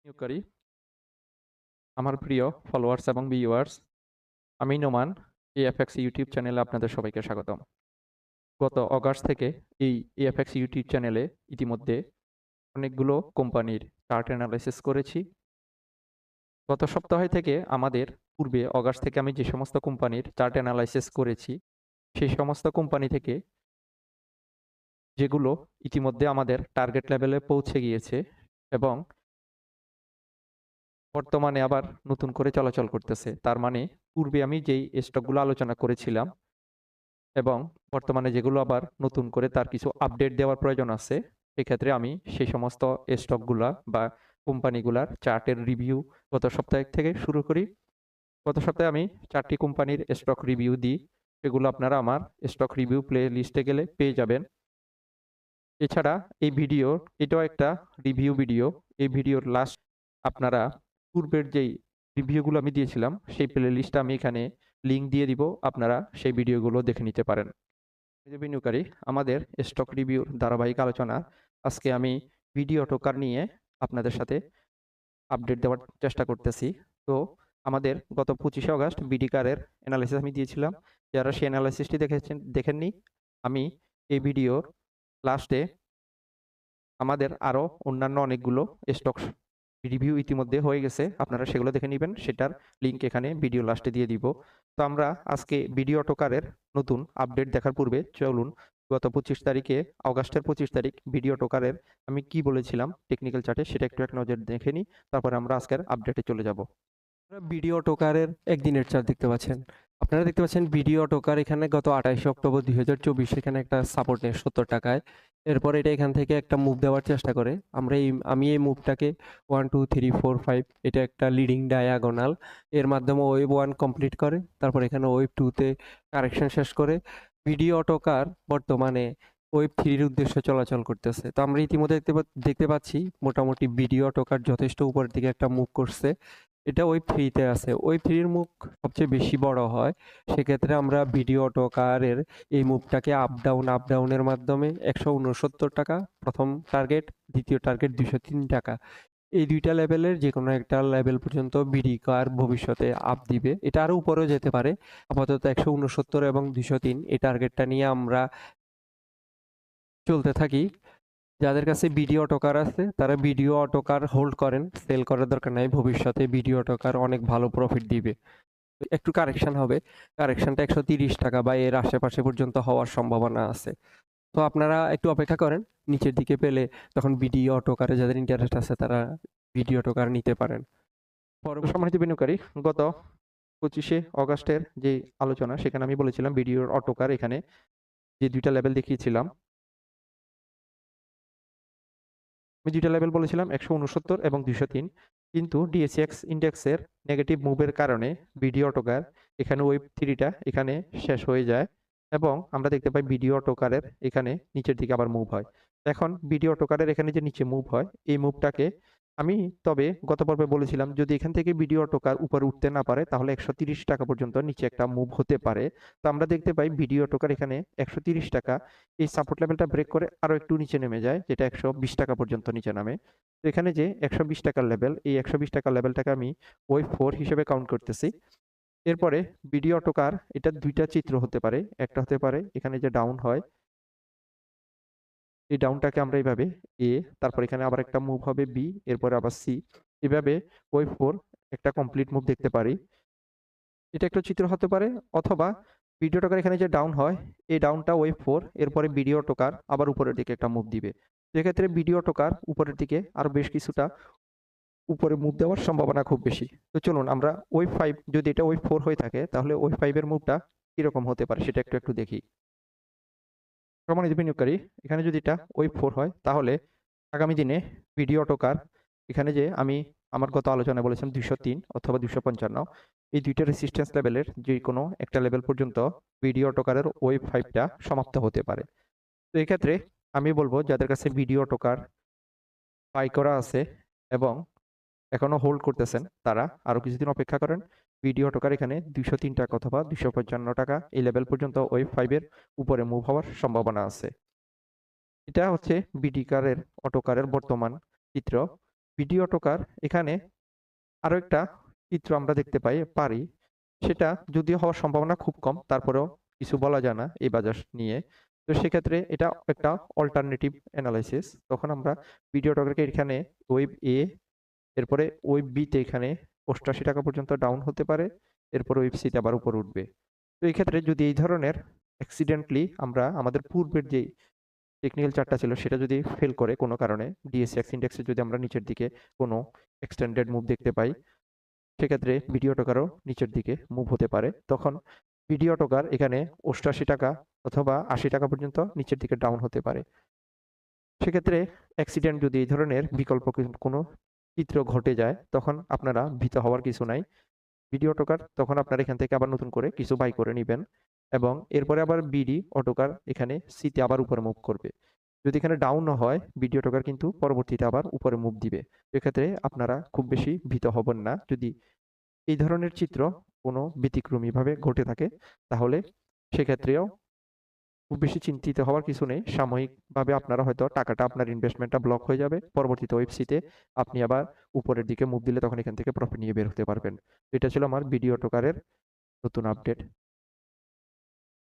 বিনিয়োগকারী, আমার প্রিয় ফলোয়ার্স এবং ভিউয়ার্স, আমি নোমান। এএফএক্স ইউটিউব চ্যানেলে আপনাদের সবাইকে স্বাগতম। গত অগাস্ট থেকে এই এএফএক্স ইউটিউব চ্যানেলে ইতিমধ্যে অনেকগুলো কোম্পানির চার্ট অ্যানালাইসিস করেছি। গত সপ্তাহে থেকে আমাদের পূর্বে অগাস্ট থেকে আমি যে সমস্ত কোম্পানির চার্ট অ্যানালাইসিস করেছি, সেই সমস্ত কোম্পানি থেকে যেগুলো ইতিমধ্যে আমাদের টার্গেট লেভেলে পৌঁছে গিয়েছে এবং বর্তমানে আবার নতুন করে চলাচল করতেছে। তার মানে পূর্বে আমি যেই স্টকগুলো আলোচনা করেছিলাম এবং বর্তমানে যেগুলো আবার নতুন করে তার কিছু আপডেট দেওয়ার প্রয়োজন আছে, সেক্ষেত্রে আমি সেই সমস্ত স্টকগুলা বা কোম্পানিগুলার চার্টের রিভিউ গত সপ্তাহ থেকে শুরু করি। গত সপ্তাহে আমি 4টি কোম্পানির স্টক রিভিউ দিই। সেগুলো আপনারা আমার স্টক রিভিউ প্লে লিস্টে গেলে পেয়ে যাবেন। এছাড়া এই ভিডিও, এটাও একটা রিভিউ ভিডিও। এই ভিডিওর লাস্ট আপনারা পূর্বের যেই রিভিউগুলো আমি দিয়েছিলাম সেই প্লে লিস্টটা আমি এখানে লিঙ্ক দিয়ে দিব, আপনারা সেই ভিডিওগুলো দেখে নিতে পারেন। বিনিয়োগকারী, আমাদের স্টক রিভিউর ধারাবাহিক আলোচনা আজকে আমি ভিডিও টোকার নিয়ে আপনাদের সাথে আপডেট দেওয়ার চেষ্টা করতেছি। তো আমাদের গত 25শে অগাস্ট বিডি কারের অ্যানালাইসিস আমি দিয়েছিলাম। যারা সেই অ্যানালাইসিসটি দেখেননি, আমি এই ভিডিওর লাস্টে আমাদের আরও অন্যান্য অনেকগুলো স্টক রিভিউ ইতিমধ্যে হয়ে গেছে, আপনারা সেগুলো দেখে নেবেন। সেটার লিঙ্ক এখানে ভিডিও লাস্টে দিয়ে দিব। তো আমরা আজকে ভিডিও টোকারের নতুন আপডেট দেখার পূর্বে চলুন গত 25 তারিখে, অগাস্টের 25 তারিখ ভিডিও টোকারের আমি কি বলেছিলাম টেকনিক্যাল চার্টে, সেটা একটু এক নজর দেখে নিই। তারপরে আমরা আজকের আপডেটে চলে যাব। ভিডিও টোকারের একদিনের চার্ট দেখতে পাচ্ছেন। আপনারা দেখতে পাচ্ছেন ভিডিও টোকার এখানে গত 28 অক্টোবর 2024 এখানে একটা সাপোর্ট নেয় 70 টাকায়। এরপর এটা এখান থেকে একটা মুভ দেওয়ার চেষ্টা করে। আমি এই মুভটাকে 1 2 3 4 5 এটা একটা লিডিং ডায়াগোনাল এর মাধ্যমে ওয়েভ 1 কমপ্লিট করে। তারপর এখানে ওয়েভ 2 তে কারেকশন শেষ করে ভিডিও টোকার বর্তমানে ওয়েভ 3 এর উদ্দেশ্যে চলাচল করতেছে। তো আমরা ইতিমধ্যে দেখতে পাচ্ছি মোটামুটি ভিডিও টোকার যথেষ্ট উপরের দিকে একটা মুভ করছে। এটা ওয়েব 3 তে আছে। ওয়েব 3 এর মুভ সবচেয়ে বেশি বড় হয়। সেক্ষেত্রে আমরা ভিডিও টোকারের এই মুভটাকে আপ ডাউনের মাধ্যমে ১৬৯ টাকা প্রথম টার্গেট, দ্বিতীয় টার্গেট ২০৩ টাকা। এই দুইটা লেভেলের যেকোনো একটা লেভেল পর্যন্ত বিডি কার ভবিষ্যতে আপ দিবে। এটা আরো উপরেও যেতে পারে। আপাতত ১৬৯ এবং ২০৩ এই টার্গেটটা নিয়ে আমরা চলতে থাকি। যাদের কাছে ভিডিও টোকার আছে তারা ভিডিও টোকার হোল্ড করেন, সেল করার দরকার নাই। ভবিষ্যতে ভিডিও টোকার অনেক ভালো প্রফিট দিবে। একটু কারেকশন হবে, কারেকশনটা ১৩০ টাকা বা এর আশেপাশে পর্যন্ত হওয়ার সম্ভাবনা আছে। তো আপনারা একটু অপেক্ষা করেন, নিচের দিকে পেলে তখন ভিডিও টোকারে যাদের ইন্টারেস্ট আছে তারা ভিডিও টোকার নিতে পারেন। সম্মানিত বিনিয়োগকারী, গত 25শে অগাস্টের যে আলোচনা, সেখানে আমি বলেছিলাম ভিডিওর অটোকার এখানে যে দুইটা লেভেল দেখিয়েছিলাম, আমি দুইটা লেভেল বলেছিলাম ১৬৯ এবং ২০৩। কিন্তু ডিএসইএক্স ইন্ডেক্সের নেগেটিভ মুভের কারণে ভিডিও টোকার এখানে ওয়েব 3টা এখানে শেষ হয়ে যায় এবং আমরা দেখতে পাই ভিডিও টোকারের এখানে নিচের দিকে আবার মুভ হয়। এখন ভিডিও টোকারের এখানে যে নিচে মুভ হয়, এই মুভটাকে আমি তবে গত পর্বে বলেছিলাম যদি এখান থেকে ভিডিও টোকার উপরে উঠতে না পারে তাহলে ১৩০ টাকা পর্যন্ত নিচে একটা মুভ হতে পারে। তো আমরা দেখতে পাই ভিডিও টোকার এখানে ১৩০ টাকা এই সাপোর্ট লেভেলটা ব্রেক করে আরো একটু নিচে নেমে যায়, যেটা ১২০ টাকা পর্যন্ত নিচে নামে। তো এখানে যে ১২০ টাকার লেভেল, এই ১২০ টাকার লেভেলটাকে আমি ওয়েভ 4 হিসেবে কাউন্ট করতেছি। এরপরে ভিডিও টোকার এটা দুইটা চিত্র হতে পারে। একটা হতে পারে এখানে যে ডাউন হয়, এই ডাউনটাকে আমরা এইভাবে এ, তারপর এখানে আবার একটা মুভ হবে বি, এরপরে আবার সি, এভাবে ওয়েভ 4 একটা কমপ্লিট মুভ দেখতে পারি। এটা একটা চিত্র হতে পারে। অথবা ভিডিও টোকার এখানে যে ডাউন হয়, এই ডাউনটা ওয়েভ 4, এরপরে ভিডিও টোকার আবার উপরের দিকে একটা মুভ দিবে। সেক্ষেত্রে ভিডিও টোকার উপরের দিকে আরো বেশ কিছুটা উপরে মুভ দেওয়ার সম্ভাবনা খুব বেশি। তো চলুন আমরা ওয়েভ 5, যদি এটা ওয়েভ 4 হয়ে থাকে তাহলে ওয়েভ 5 এর মুভটা কিরকম হতে পারে সেটা একটু একটু দেখি। সম্মানিত বিনিয়োগকারী, এখানে যদি এটা ওয়েভ 4 হয় তাহলে আগামী দিনে ভিডিও টোকার এখানে যে আমি আমার গত আলোচনায় বলেছিলাম ২০৩ অথবা ২৫৫, এই দুইটা রেসিস্ট্যান্স লেভেলের যে কোনো একটা লেভেল পর্যন্ত ভিডিও টোকারের ওয়েভ 5টা সমাপ্ত হতে পারে। তো এক্ষেত্রে আমি বলবো যাদের কাছে ভিডিও টোকার বাই করা আছে এবং এখনো হোল্ড করতেছেন তারা আরো কিছুদিন অপেক্ষা করেন। ভিডিও টোকার এখানে ২০৩ টাকা অথবা ২৫৫ টাকা এই লেভেল পর্যন্ত ওয়েভ 5 এর উপরে মুভ হওয়ার সম্ভাবনা আছে। এটা হচ্ছে বিডি কারের অটোকারের বর্তমান চিত্র। ভিডিও টোকার এখানে আরো একটা চিত্র আমরা দেখতে পারি, সেটা যদিও হওয়ার সম্ভাবনা খুব কম, তারপরেও কিছু বলা যায় না এই বাজার নিয়ে। তো সেক্ষেত্রে এটা একটা অল্টারনেটিভ অ্যানালাইসিস। তখন আমরা ভিডিও টোকারকে এখানে ওয়েব এ, এরপরে ওয়েব বি তে এখানে ৮৮ টাকা পর্যন্ত ডাউন হতে পারে, এরপর ওয়েব সি তে আবার উপরে উঠবে। তো এই ক্ষেত্রে যদি এই ধরনের অ্যাক্সিডেন্টলি আমরা আমাদের পূর্বের যেই টেকনিক্যাল চার্টটা ছিল সেটা যদি ফেল করে কোনো কারণে, ডিএসএক্স ইন্ডেক্সে যদি আমরা নিচের দিকে কোনো এক্সটেন্ডেড মুভ দেখতে পাই, সেক্ষেত্রে ভিডিও টোকারও নিচের দিকে মুভ হতে পারে। তখন ভিডিও টোকার এখানে ৮৮ টাকা অথবা ৮০ টাকা পর্যন্ত নিচের দিকে ডাউন হতে পারে। সেক্ষেত্রে অ্যাক্সিডেন্ট যদি এই ধরনের বিকল্প কোনো চিত্র ঘটে যায়, তখন আপনারা ভীত হওয়ার কিছু নাই। ভিডিও টোকার তখন আপনারা এখান থেকে আবার নতুন করে কিছু বাই করে নিবেন, এবং এরপরে আবার বিডি অটোকার এখানে সিতে আবার উপরে মুভ করবে। যদি এখানে ডাউন হয়, ভিডিও টোকার কিন্তু পরবর্তীতে আবার উপরে মুভ দিবে। এক্ষেত্রে আপনারা খুব বেশি ভীত হবেন না। যদি এই ধরনের চিত্র কোনো ব্যতিক্রমীভাবে ঘটে থাকে, তাহলে সেক্ষেত্রেও খুব বেশি চিন্তিত হওয়ার কিছু নেই। সাময়িকভাবে আপনারা হয়তো টাকাটা, আপনার ইনভেস্টমেন্টটা ব্লক হয়ে যাবে। পরবর্তীতে ওয়েবসিতে আপনি আবার উপরের দিকে মুভ দিলে তখন এখান থেকে প্রফিট নিয়ে বের হতে পারবেন। এটা ছিল আমার ভিডিও টোকারের নতুন আপডেট।